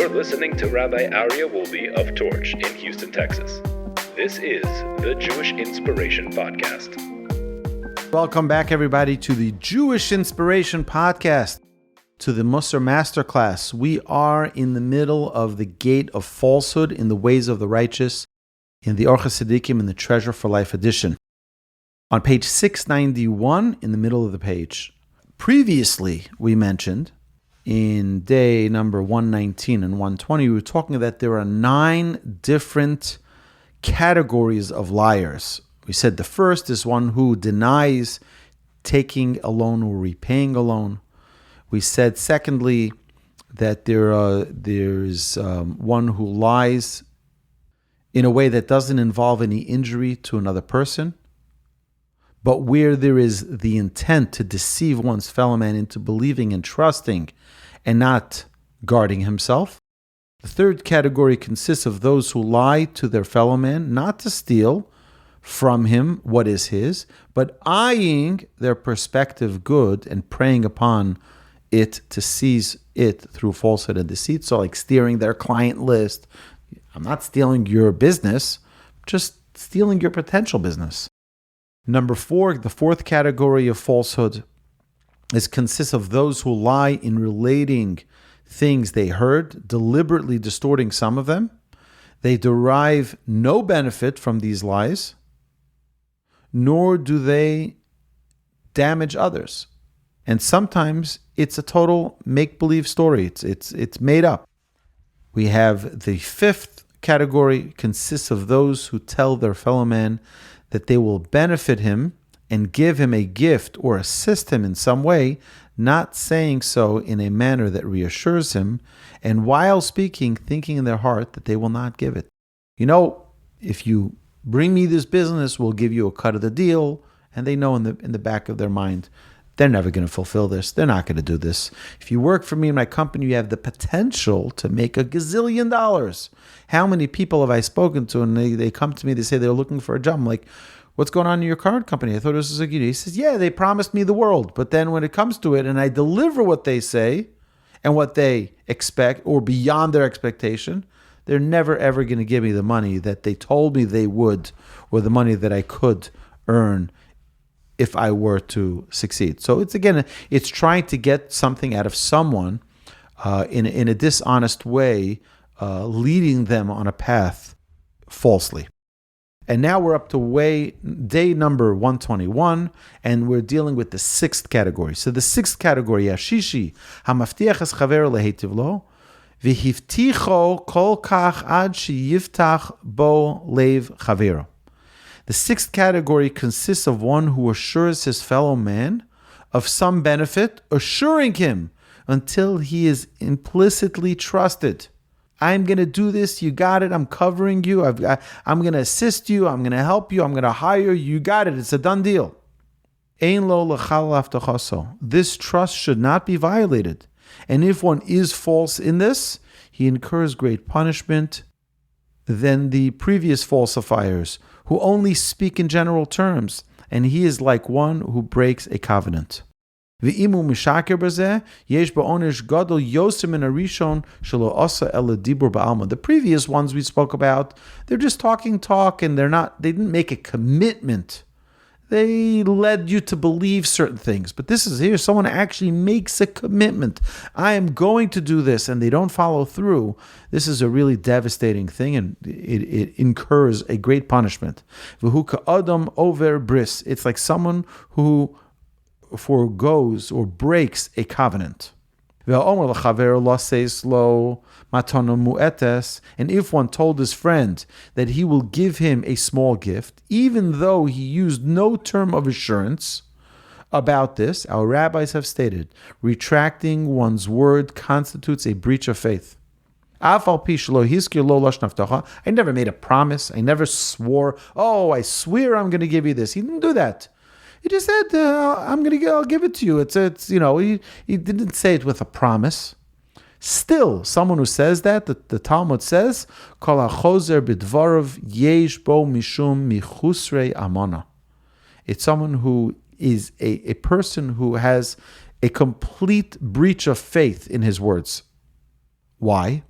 You're listening to Rabbi Aryeh Wolbe of Torch in Houston, Texas. This is the Jewish Inspiration Podcast. Welcome back, everybody, to the Jewish Inspiration Podcast, to the Mussar Masterclass. We are in the middle of the Gate of Falsehood in the Ways of the Righteous in the Orchos Tzaddikim in the Treasure for Life edition. On page 691, in the middle of the page, previously we mentioned in day number 119 and 120, we were talking that there are 9 different categories of liars. We said the first is one who denies taking a loan or repaying a loan. We said, secondly, that there's one who lies in a way that doesn't involve any injury to another person, but where there is the intent to deceive one's fellow man into believing and trusting and not guarding himself. The third category consists of those who lie to their fellow man, not to steal from him what is his, but eyeing their prospective good and preying upon it to seize it through falsehood and deceit. So like steering their client list. I'm not stealing your business, just stealing your potential business. Number 4, the fourth category of falsehood consists of those who lie in relating things they heard, deliberately distorting some of them. They derive no benefit from these lies, nor do they damage others. And sometimes it's a total make-believe story. It's made up. We have the fifth category consists of those who tell their fellow man that they will benefit him and give him a gift or assist him in some way, not saying so in a manner that reassures him, and while speaking, thinking in their heart that they will not give it. You know, if you bring me this business, we'll give you a cut of the deal, and they know in the back of their mind, they're never going to fulfill this. They're not going to do this. If you work for me in my company, you have the potential to make $1 gazillion. How many people have I spoken to, and they come to me, they say they're looking for a job. I'm like, what's going on in your current company? I thought this was a good. He says, yeah, they promised me the world. But then when it comes to it, and I deliver what they say and what they expect, or beyond their expectation, they're never, ever going to give me the money that they told me they would, or the money that I could earn if I were to succeed. So it's trying to get something out of someone in a dishonest way, leading them on a path falsely. And now we're up to day number 121, and we're dealing with the sixth category. So the sixth category, Yashishi, hamaftiach es chaver lehetiv lo, v'hivticho kol kach ad sheyiftach bo lev chavero. The sixth category consists of one who assures his fellow man of some benefit, assuring him until he is implicitly trusted. I'm going to do this, you got it, I'm covering you, I'm going to assist you, I'm going to help you, I'm going to hire you, you got it, it's a done deal. Ein lo l'chal avtachaso. This trust should not be violated. And if one is false in this, he incurs great punishment than the previous falsifiers, who only speak in general terms, and he is like one who breaks a covenant. The previous ones we spoke about, they're just talking talk, and they didn't make a commitment. They led you to believe certain things. But this is here, someone actually makes a commitment. I am going to do this, and they don't follow through. This is a really devastating thing, and it incurs a great punishment. Adam over bris. It's like someone who forgoes or breaks a covenant. And if one told his friend that he will give him a small gift, even though he used no term of assurance about this, our rabbis have stated, retracting one's word constitutes a breach of faith. I never made a promise. I never swore, I swear I'm going to give you this. He didn't do that. He just said, I'll give it to you. He didn't say it with a promise. Still, someone who says that, the Talmud says, Kol hachozer b'dvarav yesh bo mishum michusrei amana. It's someone who is a person who has a complete breach of faith in his words. Why?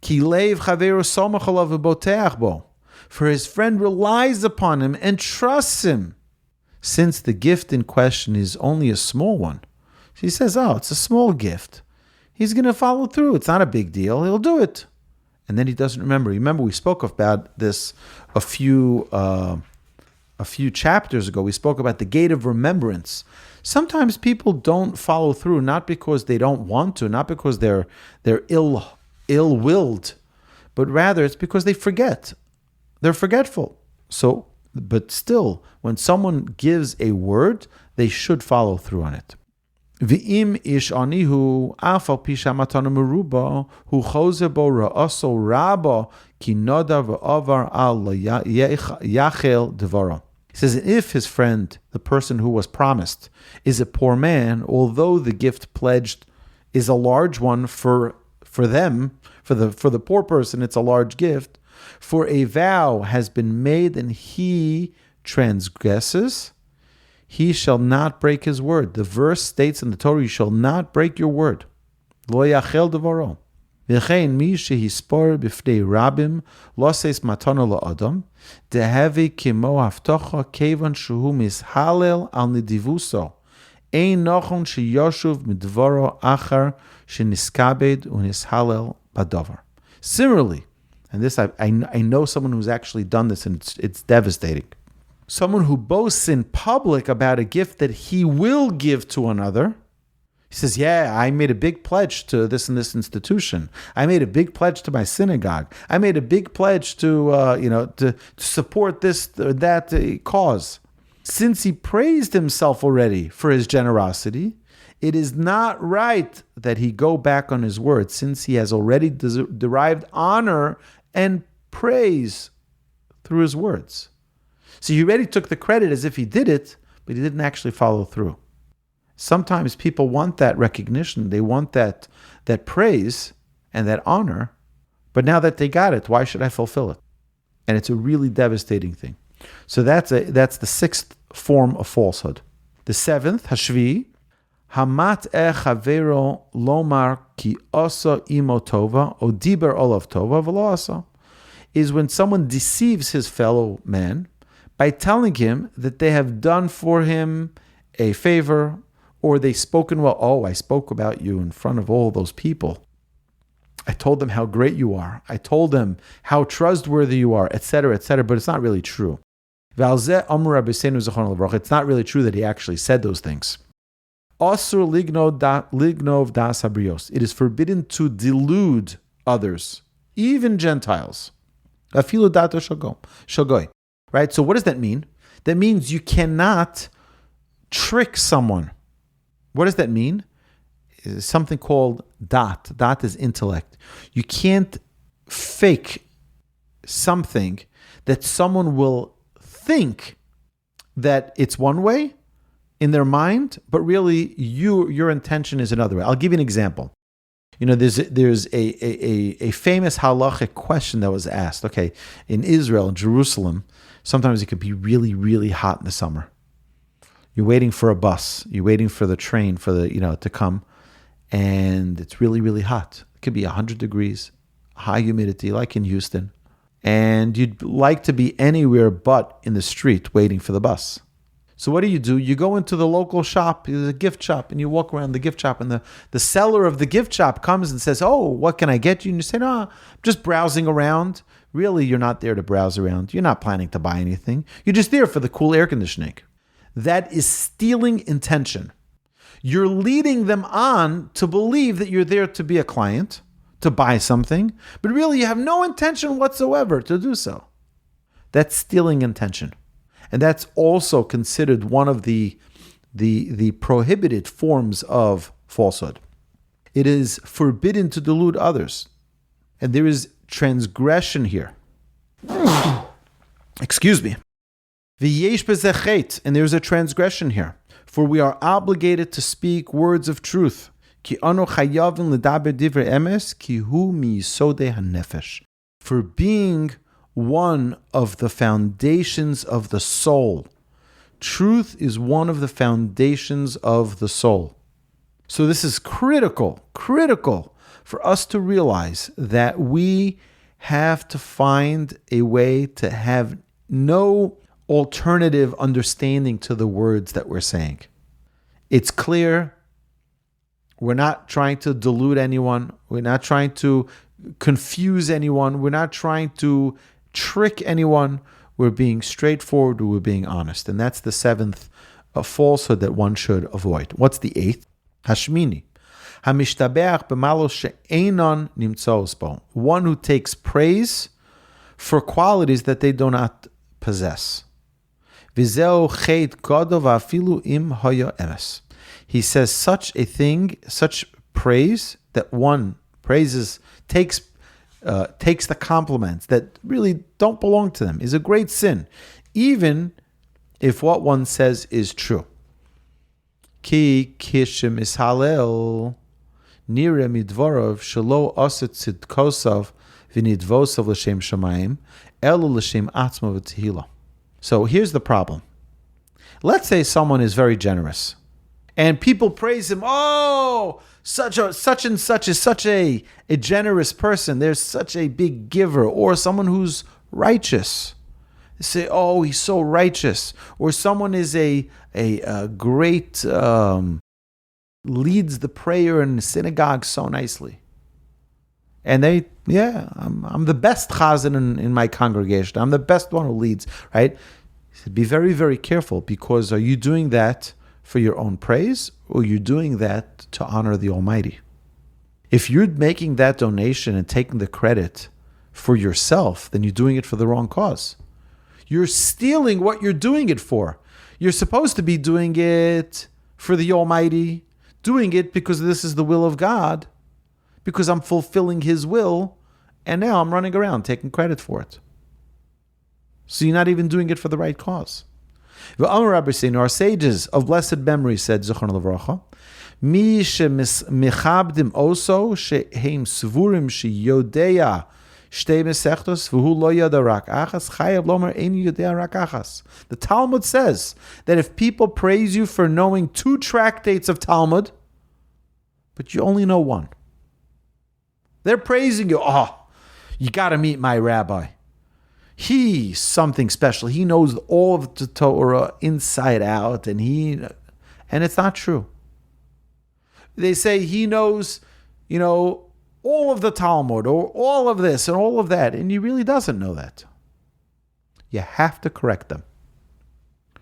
Ki leiv chaveru somach alav v'boteach bo. For his friend relies upon him and trusts him. Since the gift in question is only a small one, he says, oh, it's a small gift. He's going to follow through. It's not a big deal. He'll do it. And then he doesn't remember. Remember, we spoke about this a few chapters ago. We spoke about the gate of remembrance. Sometimes people don't follow through, not because they don't want to, not because they're ill-willed, but rather it's because they forget. They're forgetful. So, but still, when someone gives a word, they should follow through on it. V'im ish anihu afal pisha matana meruba hu chose bo ra'aso rabba ki noda v'avar al yachel devara. He says, if his friend, the person who was promised, is a poor man, although the gift pledged is a large one for them, for the poor person, it's a large gift. For a vow has been made and he transgresses, he shall not break his word. The verse states in the Torah, you shall not break your word. Lo yachel devaro. V'chein mi shehispor b'fnei rabim loses matana la'adam dehevi kimo haftocha kevan shehu mishalel al nidivuso ein nochon sheyoshuv midvaro achar sheniskabed unishalel badavar. Similarly, and this I know someone who's actually done this, and it's devastating. Someone who boasts in public about a gift that he will give to another. He says, yeah, I made a big pledge to this and this institution. I made a big pledge to my synagogue. I made a big pledge to support this or that cause. Since he praised himself already for his generosity, it is not right that he go back on his word, since he has already derived honor and praise through his words. So he already took the credit as if he did it, but he didn't actually follow through. Sometimes people want that recognition, they want that praise and that honor, but now that they got it, why should I fulfill it? And it's a really devastating thing. So that's the sixth form of falsehood. The seventh, hashvi, hamat chavero lomar ki asa imo tova o diber olav tova v'lo asa, is when someone deceives his fellow man by telling him that they have done for him a favor, or they've spoken well. Oh, I spoke about you in front of all those people. I told them how great you are. I told them how trustworthy you are, etc., etc., but it's not really true. It's not really true that he actually said those things. It is forbidden to delude others, even Gentiles. Right? So what does that mean? That means you cannot trick someone. What does that mean? It's something called dat. Dat is intellect. You can't fake something that someone will think that it's one way in their mind, but really your intention is another way. I'll give you an example. There's a famous halachic question that was asked. Okay, in Israel, in Jerusalem, sometimes it could be really, really hot in the summer. You're waiting for a bus. You're waiting for the train to come, and it's really, really hot. It could be 100 degrees, high humidity, like in Houston, and you'd like to be anywhere but in the street waiting for the bus. So what do? You go into the local shop, the gift shop, and you walk around the gift shop, and the seller of the gift shop comes and says, oh, what can I get you? And you say, no, I'm just browsing around. Really, you're not there to browse around. You're not planning to buy anything. You're just there for the cool air conditioning. That is stealing intention. You're leading them on to believe that you're there to be a client, to buy something, but really you have no intention whatsoever to do so. That's stealing intention. And that's also considered one of the prohibited forms of falsehood. It is forbidden to delude others. And there is transgression here. Excuse me. And there's a transgression here. For we are obligated to speak words of truth. For being one of the foundations of the soul. Truth is one of the foundations of the soul. So this is critical for us to realize that we have to find a way to have no alternative understanding to the words that we're saying. It's clear. We're not trying to delude anyone. We're not trying to confuse anyone. We're not trying to trick anyone. We're being straightforward. We're being honest. And that's the seventh falsehood that one should avoid. What's the eighth? Hashmini. Hamishtabeach b'malo she'enon nimtzoos bo. One who takes praise for qualities that they do not possess. V'zeu chet gadol v'afilu im haya emes. He says such a thing, such praise, that one praises, takes the compliments that really don't belong to them, is a great sin, even if what one says is true. Ki kishim ishalel nire midvarov shelo aset tzidkosav v'nidvosav l'shem shamayim elu l'shem atzma v'tehila. So here's the problem. Let's say someone is very generous, and people praise him. Oh, such and such is such a generous person. There's such a big giver. Or someone who's righteous. They say, oh, he's so righteous. Or someone is a great, leads the prayer in the synagogue so nicely. And I'm the best chazan in my congregation. I'm the best one who leads, right? He said, be very, very careful, because are you doing that for your own praise, or you're doing that to honor the Almighty? If you're making that donation and taking the credit for yourself, then you're doing it for the wrong cause. You're stealing what you're doing it for. You're supposed to be doing it for the Almighty, doing it because this is the will of God, because I'm fulfilling His will, and now I'm running around taking credit for it. So you're not even doing it for the right cause. Our sages of blessed memory said, Zichron Levracha, Mi shemichabdim oso shehem svurim sheyodea shtei mesechtos v'hu lo yoda rak achas chayav lomer ein yodea rak achas. The Talmud says that if people praise you for knowing 2 tractates of Talmud, but you only know one, they're praising you. Oh, you got to meet my rabbi. He's something special. He knows all of the Torah inside out, and it's not true. They say he knows, all of the Talmud, or all of this and all of that, and he really doesn't know that. You have to correct them.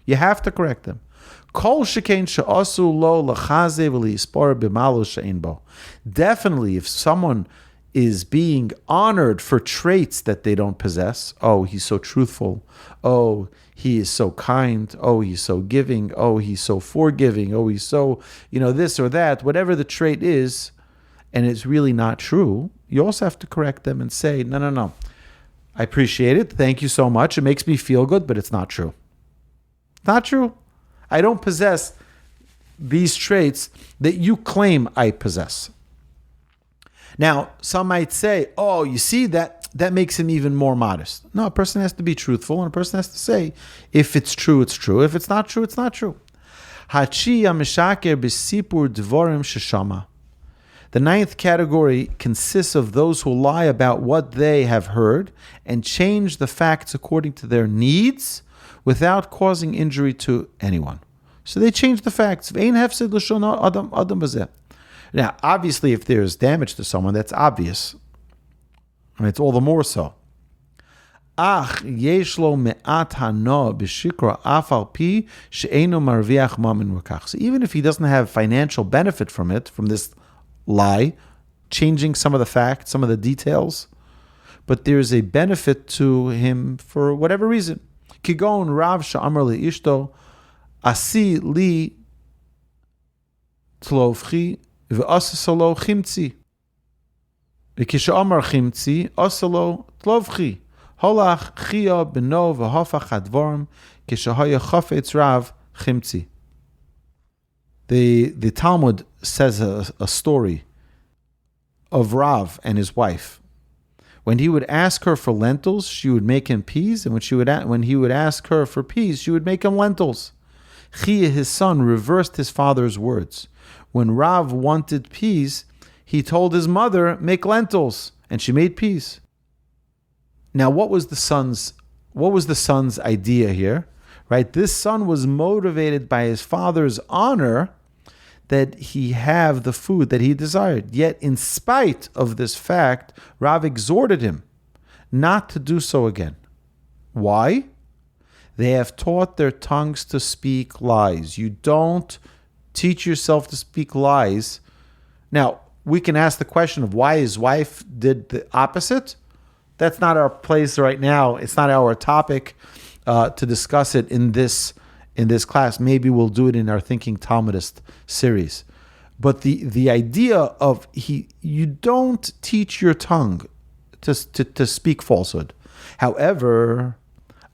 Kol shekain she'asu lo lachaze v'lispor b'malo she'ein bo. Definitely, if someone is being honored for traits that they don't possess. Oh, he's so truthful. Oh, he is so kind. Oh, he's so giving. Oh, he's so forgiving. Oh, he's so, this or that. Whatever the trait is, and it's really not true, you also have to correct them and say, no. I appreciate it. Thank you so much. It makes me feel good, but it's not true. Not true. I don't possess these traits that you claim I possess. Now, some might say, oh, you see, that makes him even more modest. No, a person has to be truthful, and a person has to say, if it's true, it's true. If it's not true, it's not true. The 9th category consists of those who lie about what they have heard and change the facts according to their needs without causing injury to anyone. So they change the facts. Now, obviously, if there's damage to someone, that's obvious. And it's all the more so. So even if he doesn't have financial benefit from it, from this lie, changing some of the facts, some of the details, but there's a benefit to him for whatever reason. Kigon Rav Sha'amar li Ishto, Asi li Tlovchi, V'asasalo chimtzi. V'kisha'amar chimtzi, asalo tlovchi. Holach chia b'no v'hafach hadvorm, kisha'haya chafetz rav chimtzi. The Talmud says a story of Rav and his wife. When he would ask her for lentils, she would make him peas, and when he would ask her for peas, she would make him lentils. Chia, his son, reversed his father's words. When Rav wanted peace, he told his mother, make lentils, and she made peace. Now, what was the son's idea here? Right? This son was motivated by his father's honor that he have the food that he desired. Yet, in spite of this fact, Rav exhorted him not to do so again. Why? They have taught their tongues to speak lies. You don't teach yourself to speak lies. Now, we can ask the question of why his wife did the opposite. That's not our place right now. It's not our topic to discuss it in this class. Maybe we'll do it in our Thinking Talmudist series. But the idea of you don't teach your tongue to speak falsehood. However,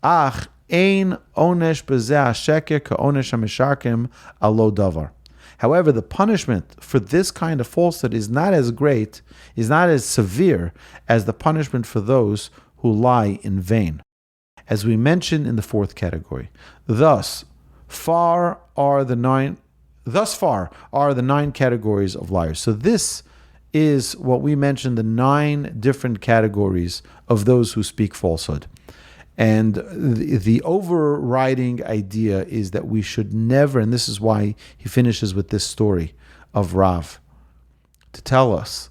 ein onesh b'zeh sheker ka'onesh hamisharkim alo davar. However, the punishment for this kind of falsehood is not as great, is not as severe as the punishment for those who lie in vain. As we mentioned in the fourth category, thus far are the nine categories of liars. So this is what we mentioned, the 9 different categories of those who speak falsehood. And the overriding idea is that we should never, and this is why he finishes with this story of Rav, to tell us,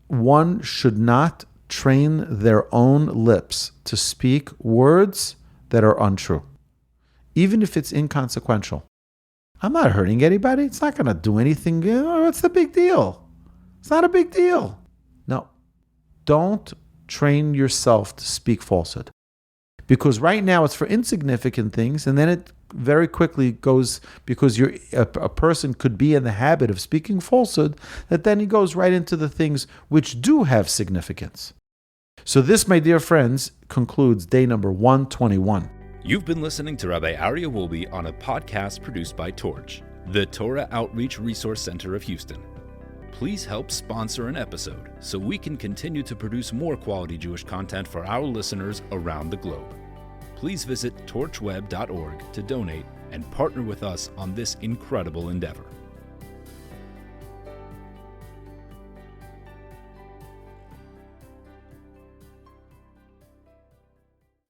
one should not train their own lips to speak words that are untrue, even if it's inconsequential. I'm not hurting anybody. It's not going to do anything. What's the big deal? It's not a big deal. No, don't train yourself to speak falsehood. Because right now it's for insignificant things, and then it very quickly goes, because a person could be in the habit of speaking falsehood, that then he goes right into the things which do have significance. So this, my dear friends, concludes day number 121. You've been listening to Rabbi Aryeh Wolbe on a podcast produced by Torch, the Torah Outreach Resource Center of Houston. Please help sponsor an episode so we can continue to produce more quality Jewish content for our listeners around the globe. Please visit torchweb.org to donate and partner with us on this incredible endeavor.